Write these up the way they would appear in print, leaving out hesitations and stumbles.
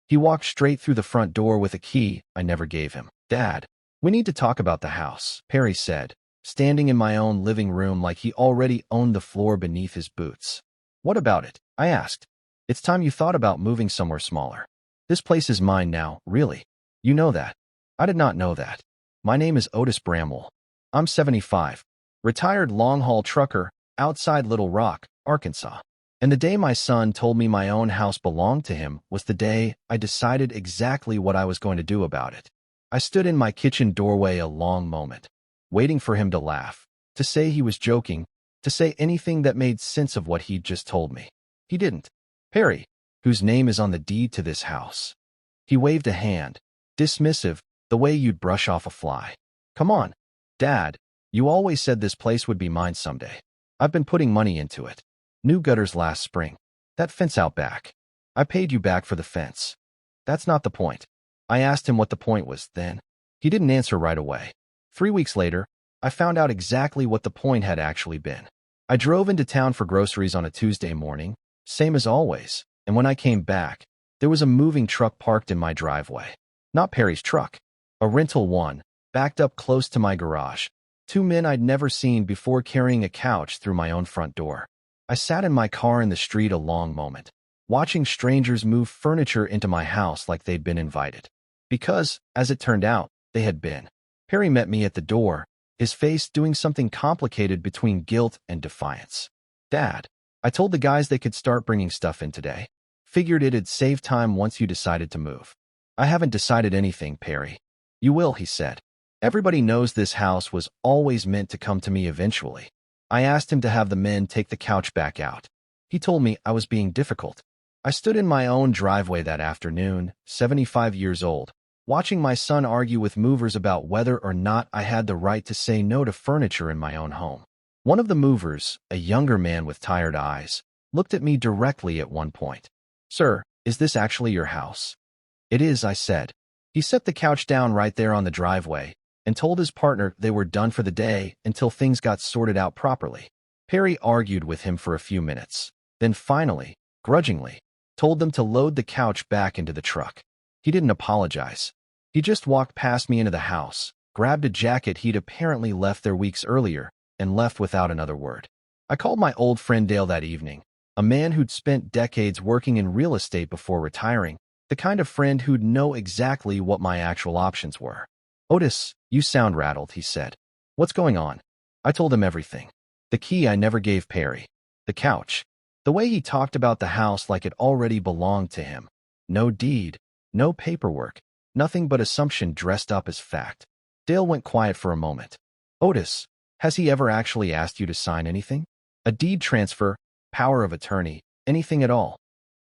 He walked straight through the front door with a key I never gave him. "Dad, we need to talk about the house," Perry said, standing in my own living room like he already owned the floor beneath his boots. "What about it?" I asked. "It's time you thought about moving somewhere smaller. This place is mine now, really. You know that." I did not know that. My name is Otis Bramwell. I'm 75, retired long-haul trucker outside Little Rock, Arkansas. And the day my son told me my own house belonged to him was the day I decided exactly what I was going to do about it. I stood in my kitchen doorway a long moment, waiting for him to laugh, to say he was joking, to say anything that made sense of what he'd just told me. He didn't. "Perry, whose name is on the deed to this house." He waved a hand, dismissive, the way you'd brush off a fly. "Come on, Dad, you always said this place would be mine someday. I've been putting money into it. New gutters last spring. That fence out back. I paid you back for the fence." "That's not the point." I asked him what the point was then. He didn't answer right away. 3 weeks later, I found out exactly what the point had actually been. I drove into town for groceries on a Tuesday morning, same as always, and when I came back, there was a moving truck parked in my driveway. Not Perry's truck. A rental one, backed up close to my garage. 2 men I'd never seen before carrying a couch through my own front door. I sat in my car in the street a long moment, watching strangers move furniture into my house like they'd been invited. Because, as it turned out, they had been. Perry met me at the door, his face doing something complicated between guilt and defiance. "Dad, I told the guys they could start bringing stuff in today. Figured it'd save time once you decided to move." "I haven't decided anything, Perry." "You will," he said. "Everybody knows this house was always meant to come to me eventually." I asked him to have the men take the couch back out. He told me I was being difficult. I stood in my own driveway that afternoon, 75 years old, watching my son argue with movers about whether or not I had the right to say no to furniture in my own home. One of the movers, a younger man with tired eyes, looked at me directly at one point. "Sir, is this actually your house?" "It is," I said. He set the couch down right there on the driveway and told his partner they were done for the day until things got sorted out properly. Perry argued with him for a few minutes, then finally, grudgingly, told them to load the couch back into the truck. He didn't apologize. He just walked past me into the house, grabbed a jacket he'd apparently left there weeks earlier, and left without another word. I called my old friend Dale that evening, a man who'd spent decades working in real estate before retiring, the kind of friend who'd know exactly what my actual options were. "Otis, you sound rattled," he said. "What's going on?" I told him everything. The key I never gave Perry. The couch. The way he talked about the house like it already belonged to him. No deed. No paperwork. Nothing but assumption dressed up as fact. Dale went quiet for a moment. "Otis, has he ever actually asked you to sign anything? A deed transfer, power of attorney, anything at all?"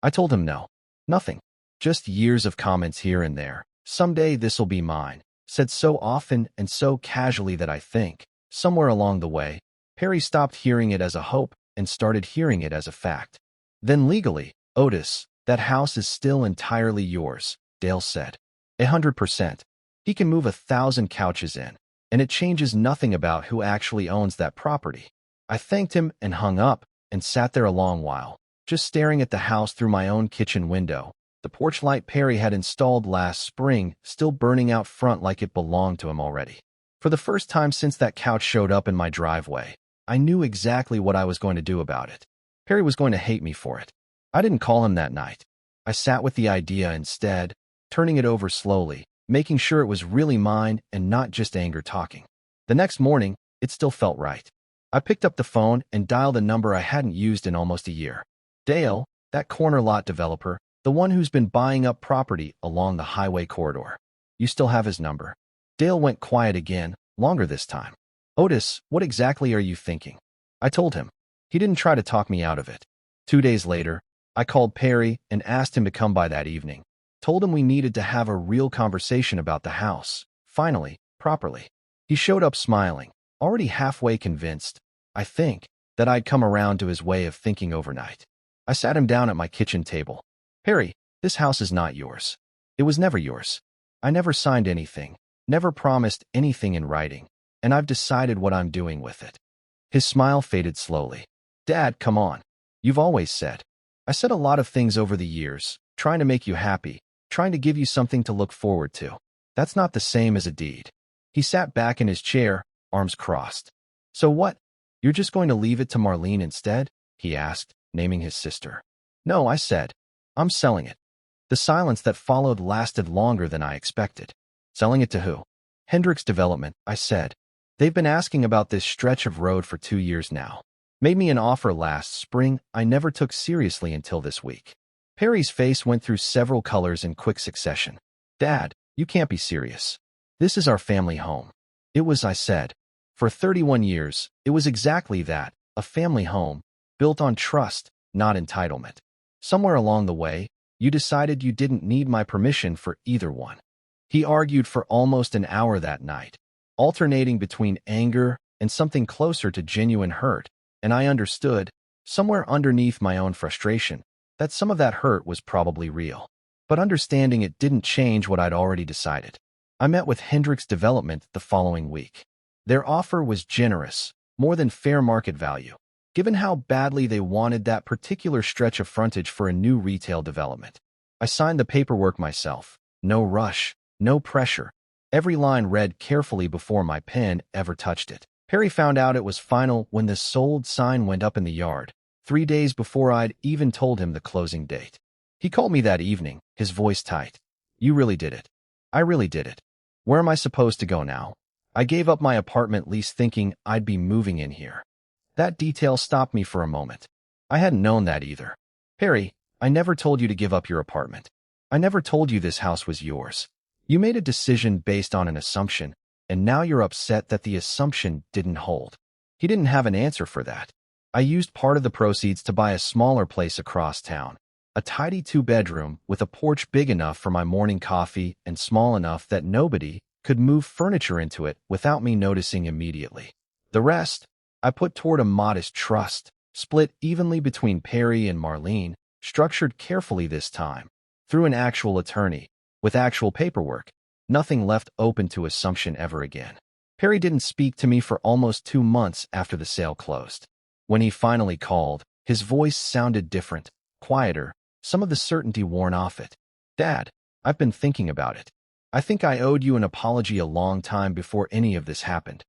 I told him no. Nothing. Just years of comments here and there. "Someday this'll be mine," said so often and so casually that I think, somewhere along the way, Perry stopped hearing it as a hope and started hearing it as a fact. "Then legally, Otis, that house is still entirely yours," Dale said. 100%. He can move 1,000 couches in, and it changes nothing about who actually owns that property. I thanked him and hung up and sat there a long while, just staring at the house through my own kitchen window, the porch light Perry had installed last spring still burning out front like it belonged to him already. For the first time since that couch showed up in my driveway, I knew exactly what I was going to do about it. Perry was going to hate me for it. I didn't call him that night. I sat with the idea instead, turning it over slowly, making sure it was really mine and not just anger talking. The next morning, it still felt right. I picked up the phone and dialed a number I hadn't used in almost a year. "Dale, that corner lot developer, the one who's been buying up property along the highway corridor. You still have his number?" Dale went quiet again, longer this time. "Otis, what exactly are you thinking?" I told him. He didn't try to talk me out of it. 2 days later, I called Perry and asked him to come by that evening. Told him we needed to have a real conversation about the house, finally, properly. He showed up smiling, already halfway convinced, I think, that I'd come around to his way of thinking overnight. I sat him down at my kitchen table. "Perry, this house is not yours. It was never yours. I never signed anything, never promised anything in writing, and I've decided what I'm doing with it." His smile faded slowly. "Dad, come on. You've always said." "I said a lot of things over the years, trying to make you happy, trying to give you something to look forward to. That's not the same as a deed. He sat back in his chair, arms crossed. So what? You're just going to leave it to Marlene instead? He asked, naming his sister. No, I said. I'm selling it. The silence that followed lasted longer than I expected. Selling it to who? Hendricks Development, I said. They've been asking about this stretch of road for 2 years now. Made me an offer last spring I never took seriously until this week. Perry's face went through several colors in quick succession. Dad, you can't be serious. This is our family home. It was, I said. For 31 years, it was exactly that, a family home, built on trust, not entitlement. Somewhere along the way, you decided you didn't need my permission for either one. He argued for almost an hour that night, alternating between anger and something closer to genuine hurt, and I understood, somewhere underneath my own frustration, that some of that hurt was probably real. But understanding it didn't change what I'd already decided. I met with Hendricks Development the following week. Their offer was generous, more than fair market value, given how badly they wanted that particular stretch of frontage for a new retail development. I signed the paperwork myself. No rush, no pressure. Every line read carefully before my pen ever touched it. Perry found out it was final when the sold sign went up in the yard, 3 days before I'd even told him the closing date. He called me that evening, his voice tight. You really did it. I really did it. Where am I supposed to go now? I gave up my apartment lease thinking I'd be moving in here. That detail stopped me for a moment. I hadn't known that either. Perry, I never told you to give up your apartment. I never told you this house was yours. You made a decision based on an assumption, and now you're upset that the assumption didn't hold. He didn't have an answer for that. I used part of the proceeds to buy a smaller place across town, a tidy 2-bedroom with a porch big enough for my morning coffee and small enough that nobody could move furniture into it without me noticing immediately. The rest, I put toward a modest trust, split evenly between Perry and Marlene, structured carefully this time, through an actual attorney, with actual paperwork, nothing left open to assumption ever again. Perry didn't speak to me for almost 2 months after the sale closed. When he finally called, his voice sounded different, quieter, some of the certainty worn off it. Dad, I've been thinking about it. I think I owed you an apology a long time before any of this happened.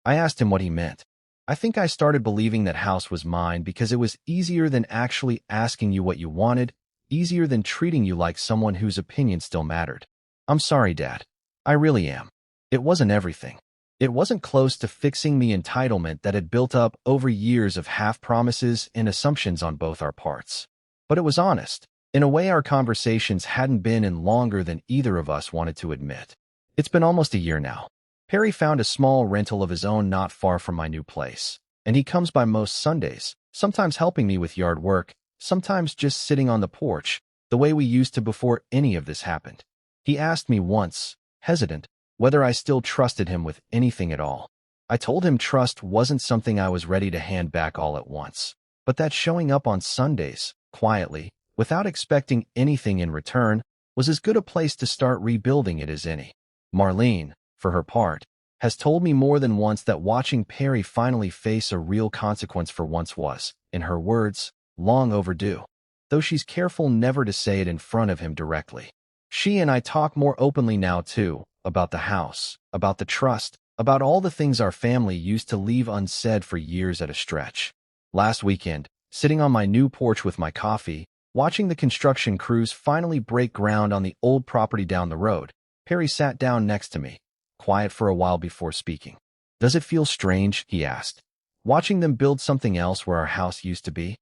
I asked him what he meant. I think I started believing that house was mine because it was easier than actually asking you what you wanted, easier than treating you like someone whose opinion still mattered. I'm sorry, Dad. I really am. It wasn't everything. It wasn't close to fixing the entitlement that had built up over years of half-promises and assumptions on both our parts. But it was honest, in a way our conversations hadn't been in longer than either of us wanted to admit. It's been almost a year now. Perry found a small rental of his own not far from my new place, and he comes by most Sundays, sometimes helping me with yard work, sometimes just sitting on the porch, the way we used to before any of this happened. He asked me once, hesitant, whether I still trusted him with anything at all. I told him trust wasn't something I was ready to hand back all at once, but that showing up on Sundays, quietly, without expecting anything in return, was as good a place to start rebuilding it as any. Marlene, for her part, has told me more than once that watching Perry finally face a real consequence for once was, in her words, long overdue, though she's careful never to say it in front of him directly. She and I talk more openly now, too, about the house, about the trust, about all the things our family used to leave unsaid for years at a stretch. Last weekend, sitting on my new porch with my coffee, watching the construction crews finally break ground on the old property down the road, Perry sat down next to me, quiet for a while before speaking. Does it feel strange, he asked, watching them build something else where our house used to be?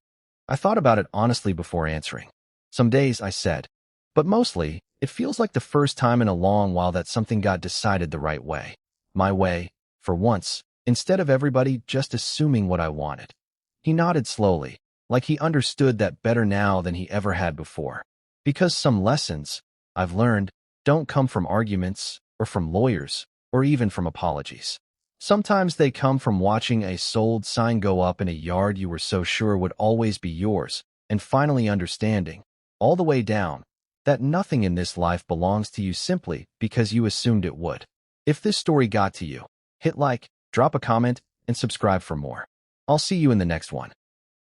I thought about it honestly before answering. Some days, I said, but mostly, it feels like the first time in a long while that something got decided the right way. My way, for once, instead of everybody just assuming what I wanted. He nodded slowly, like he understood that better now than he ever had before. Because some lessons, I've learned, don't come from arguments, or from lawyers, or even from apologies. Sometimes they come from watching a sold sign go up in a yard you were so sure would always be yours, and finally understanding, all the way down, that nothing in this life belongs to you simply because you assumed it would. If this story got to you, hit like, drop a comment, and subscribe for more. I'll see you in the next one.